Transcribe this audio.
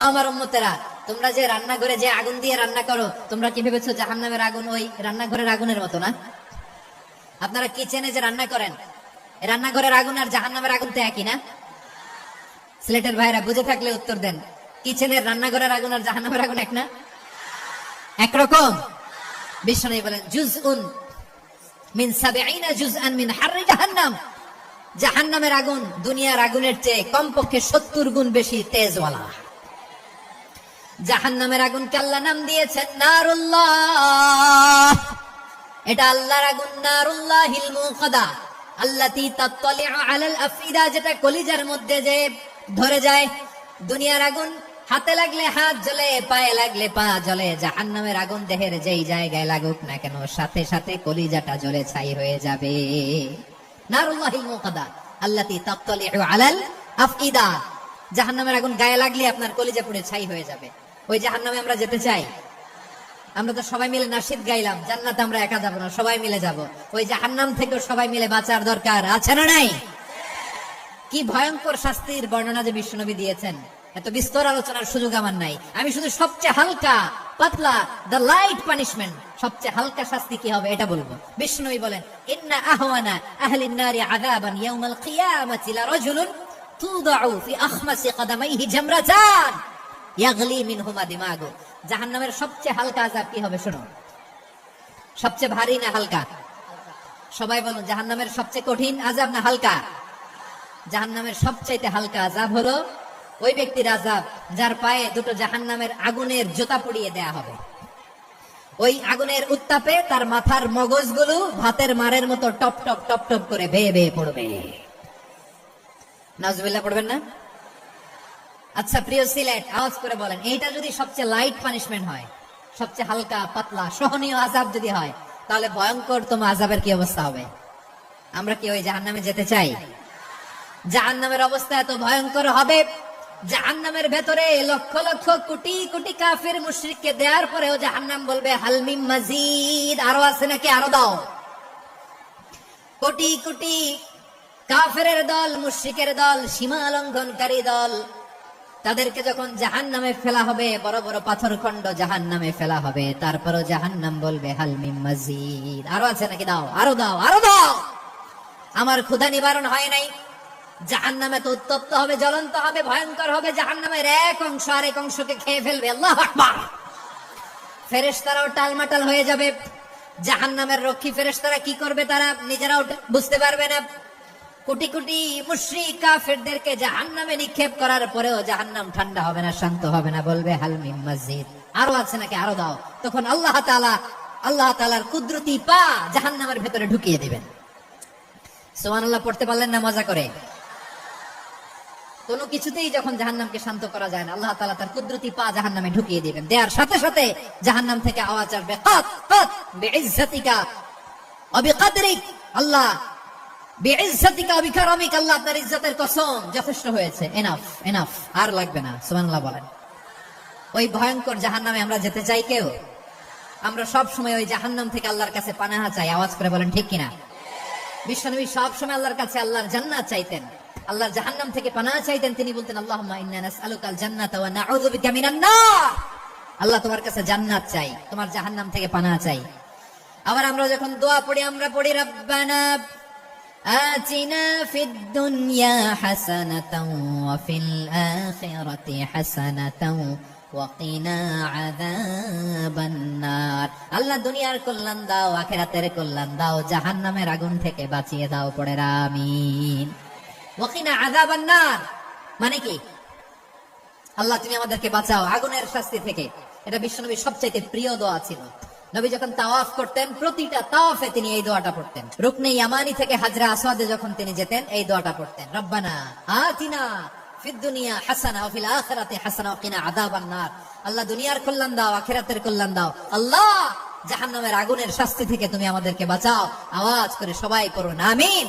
আমার উম্মতেরা, তোমরা যে রান্নাঘরে যে আগুন দিয়ে রান্না করো, তোমরা কি ভেবেছো জাহান্নামের আগুন ওই রান্নাঘরের আগুনের মতো না? আপনারা কিচেনে যে রান্না করেন, রান্নাঘরের আগুন আর জাহান্নামের আগুন তো একই না? সিলেটের ভাইরা বুঝে থাকলে উত্তর দেন। কিচেনের রান্নাঘরের আগুন আর জাহান্নামের আগুন এক না? একরকম? বিশ্বনবী বলেন জুজউন মিন ৭০ জুজআন মিন হাররি জাহান্নাম। জাহান্নামের আগুন দুনিয়ার আগুনের চেয়ে কমপক্ষে ৭০ গুণ বেশি তেজওয়ালা। জাহান্নামের আগুনকে আল্লাহ নাম দিয়েছেন নারুল্লাহ। এটা আল্লাহর আগুন, নারুল্লাহিল মুকাদা আল্লাতী তাত্তালিউ আলাল আফইদা, যেটা কলিজার মধ্যে যে ধরে যায়। দুনিয়ার আগুন হাতে লাগলে হাত জ্বলে, পায়ে লাগলে পা জ্বলে। জাহান্নামের আগুন দেহের যেই জায়গায় লাগুক না কেন, সাথে সাথে কলিজাটা জ্বলে ছাই হয়ে যাবে। নারুল্লাহিল মুকাদা আল্লাতী তাত্তালিউ আলাল আফইদা। জাহান্নামের আগুন গায়ে লাগলে আপনার কলিজা পুড়ে ছাই হয়ে যাবে। ওই জাহান্নামে আমরা যেতে চাই? আমরা তো সবাই মিলে নাশিদ গাইলাম, জান্নাতে আমরা একা যাব না, সবাই মিলে যাব। ওই জাহান্নাম থেকে সবাই মিলে বাঁচার দরকার আছে না নাই? কি ভয়ঙ্কর শাস্তির বর্ণনা যে বিশ্বনবী দিয়েছেন, এত বিস্তর আলোচনার সুযোগ আমার নাই। আমি শুধু সবচেয়ে হালকা পাতলা, দ্য লাইট পানিশমেন্ট, সবচেয়ে হালকা শাস্তি কি হবে এটা বলবো। বিশ্বনবী বলেন ইন্না আহওয়ানা আহলিন নারি আযাবান ইয়াউমাল কিয়ামাতি লারাজুলুন তুদাউ ফি আখমাসি কদামাইহি জামরাতান ইয়াগলি মিনহুমা দিমাগু। জাহান্নামের সবচেয়ে হালকা আযাব কি হবে শুনো। সবচেয়ে ভারী না হালকা? সবাই বলুন, জাহান্নামের সবচেয়ে কঠিন আযাব না হালকা? জাহান্নামের সবচাইতে হালকা আযাব হলো ওই ব্যক্তির আযাব যার পায়ে দুটো জাহান্নামের আগুনের জুতা পরিয়ে দেয়া হবে। ওই আগুনের উত্তাপে তার মাথার মগজগুলো ভাতের মারের মতো টপ টপ টপ টপ করে বেয়ে বেয়ে পড়বে। নাউজুবিল্লাহ পড়বেন না? আচ্ছা প্রিয় সিলেট, আওয়াজ করে বলেন, এইটা যদি সবচেয়ে লাইট পানিশমেন্ট হয়, সবচেয়ে হালকা পাতলা সহনীয় আযাব যদি হয়, তাহলে ভয়ঙ্কর তোমার আযাবের কি অবস্থা হবে? আমরা কি ওই জাহান্নামে যেতে চাই? জাহান্নামের অবস্থা এত ভয়ঙ্কর হবে, জাহান্নামের ভেতরে লক্ষ লক্ষ কোটি কোটি কাফির মুশরিককে দেওয়ার পরেও জাহান্নাম বলবে হাল মিন মাজিদ, আরো আছে নাকি, আরো দাও। কোটি কোটি কাফেরের দল, মুশরিকের দল, সীমা লঙ্ঘনকারী দল, তাদেরকে যখন জাহান্নামে ফেলা হবে, বড় বড় পাথরখণ্ড জাহান্নামে ফেলা হবে, তারপরও জাহান্নাম বলবে হাল মিন মাজিদ, আরো আছে নাকি, দাও, আরো দাও, আরো দাও। আমার ক্ষুধা নিবারণ হয় নাই। জাহান্নামে তো উত্তপ্ত হবে, জ্বলন্ত হবে, ভয়ঙ্কর হবে। জাহান্নামের এক অংশ আরেক অংশকে খেয়ে ফেলবে। আল্লাহু আকবার। ফেরেশতারাও টালমাটাল হয়ে যাবে। জাহান্নামের রক্ষী ফেরেশতারা কি করবে তারা নিজেরাও বুঝতে পারবে না। কোটি কোটি মুশরিক কাফেরদেরকে জাহান্নামে নিক্ষেপ করার পরেও জাহান্নাম ঠান্ডা হবে না, শান্ত হবে না, বলবে হাল মিন মাজিদ, আরো আছে নাকি, আরো দাও। তখন আল্লাহ তাআলার কুদরতি পা জাহান্নামের ভেতরে ঢুকিয়ে দিবেন। সুবহানাল্লাহ পড়তে পারলেন না মজা করে? কোনো কিছুতেই যখন জাহান্নামকে শান্ত করা যায় না, আল্লাহ তাআলা তার কুদরতি পা জাহান্নামে ঢুকিয়ে দিবেন। দেওয়ার সাথে সাথে জাহান্নাম থেকে আওয়াজ আসবে কাত কাত বিইজ্জাতিকা ওয়া বিকদরিক, আল্লাহ বিইজ্জাতিকা ওয়া বিকারামিক, আল্লাহ আপনার ইজ্জতের কসম, যথেষ্ট হয়েছে, এনাফ এনাফ, আর লাগবে না। সুবহানাল্লাহ বলেন। ওই ভয়ঙ্কর জাহান্নামে আমরা যেতে চাই কেউ? আমরা সব সময় ওই জাহান্নাম থেকে আল্লাহর কাছে পানাহা চাই। আওয়াজ করে বলেন ঠিক কিনা? বিশ্বনবী সব সময় আল্লাহর কাছে আল্লাহর জান্নাত চাইতেন, আল্লাহর জাহান্নাম থেকে পানাহ চাইতেন। তিনি বলতেন আল্লাহুম্মা ইন্না নাসআলুকাল জান্নাতা ওয়া নাউযু বিকা মিনান নার। আল্লাহ তোমার কাছে জান্নাত চাই, তোমার জাহান্নাম থেকে পানাহ চাই। আবার আমরা যখন দোয়া পড়ি, আমরা পড়ি রাব্বানা আতিনা ফিদ দুনিয়া হাসানাতাও ওয়া ফিল আখিরাতি হাসানাতাও ওয়া কিনা আযাবান নার। আল্লাহ দুনিয়ার কল্যাণ দাও, আখিরাতের কল্যাণ দাও, জাহান্নামের আগুন থেকে বাঁচিয়ে দাও, পড়ে আমিন। ওয়া কিনা আযাবান নার মানে কি? আল্লাহ তুমি আমাদেরকে বাঁচাও আগুনের শাস্তি থেকে। এটা বিশ্বনবীর সবচেয়ে প্রিয় দোয়া ছিল। নবী যখন তাওয়াফ করতেন, প্রতিটা তাওয়াফে তিনি এই দোয়াটা পড়তেন। রুকনে ইয়ামানি থেকে হাজরা আসওয়াদে যখন তিনি যেতেন, এই দোয়াটা পড়তেন, রব্বানা আতিনা ফিদ দুনিয়া হাসানা ওয়া ফিল আখিরাতি হাসানা ওয়া কিনা আযাবান নার। আল্লাহ দুনিয়ার কল্যাণ দাও, আখিরাতের কল্যাণ দাও, আল্লাহ জাহান্নামের আগুনের শাস্তি থেকে তুমি আমাদেরকে বাঁচাও। আওয়াজ করে সবাই করুন আমিন।